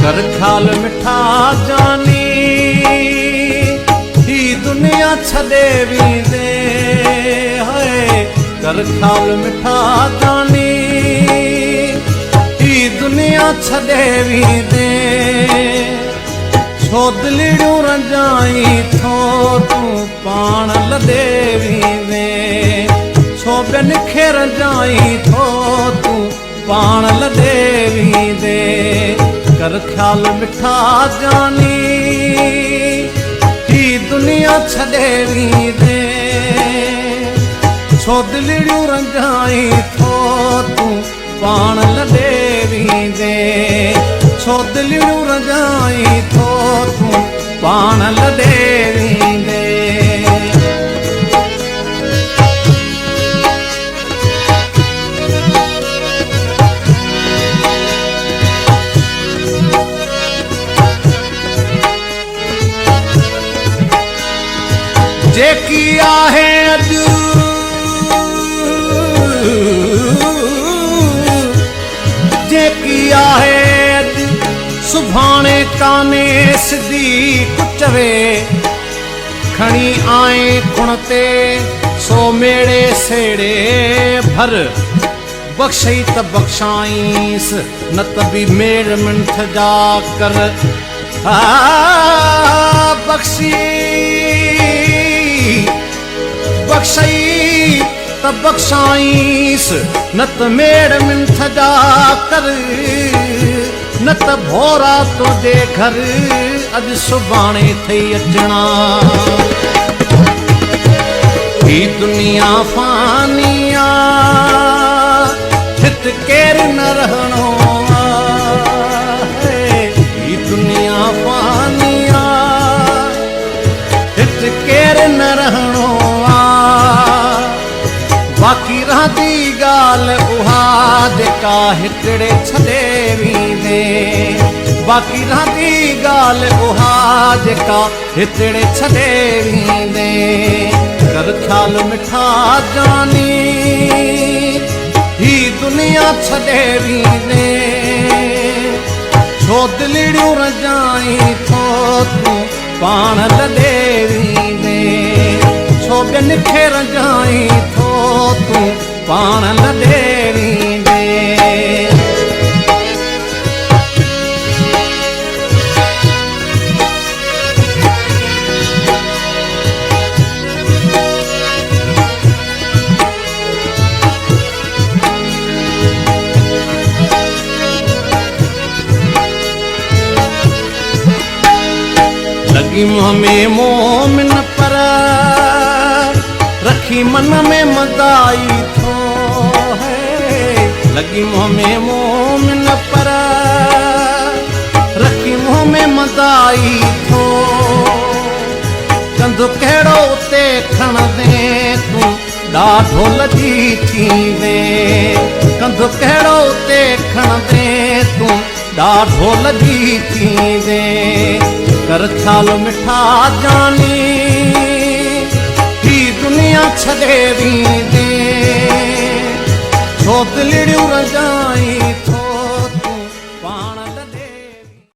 कर ख्याल मिठा जानी ही दुनिया छदे भी दे है। कर ख्याल मिठा जानी ही दुनिया छदे भी दे। छो दिलड़ू रंजाई थो तू पाण लदे भी दे। छो बिन खे रंजाई थो तू पाण लदे भी दे। कर ख्याल मिठा जानी ही दुनिया छदे भी दे। छो दिलड़ू रंजाई थो तू पाण लदे भी दे। छो दिलड़ू रंजाई थो तू पाण लदे भी दे। जेकी आहे अॼु जेकी आहे अॼु सुभाणे काने सिधी कुचवे। खणी आए खुण ते सो मेड़े सेड़े भर। बख्शई त बख्शाईस न त बि मेड़ मिंठ जा कर। बख्शी बख्शई त बख्शाईस न त मेड़ मिंठ जा कर। न त भोरा तो दे घर अज सुभाणे थई अचना। ही दुनिया फानिया हित केर न रहणो आहे। ही दुनिया फानिया हित केर न रहणो। बाकी रहंदी ॻाल्हि उहा जेका हिकिड़े छॾे वेंदे। बाकी रहंदी ॻाल्हि उहा जेका हिकिड़े छॾे वेंदे। कर ख्याल मिठा जानी ही दुनिया छॾे वेंदे। छो दिलड़ियूं रंजाई थो तूं पाण लदे वेंदे। छो ॿियनि खे रंजाई थो तूं पाण लदे वेंदे। लगी मुँह में मोमिन पर रखी मन में मदाई थो है। लगी मुँह में मोमिन पर रखी मुँह में मदाई थो। कंधु कहिड़ो उते खण दे तूं ॾाढो लॻी थींदे। कंधु कहिड़ो उते खण दे तूं ॾाढो लॻी थींदे। कर ख्याल मिठा जानी ही दुनिया छॾे वेंदे। छो दिलड़ियूं रंजाई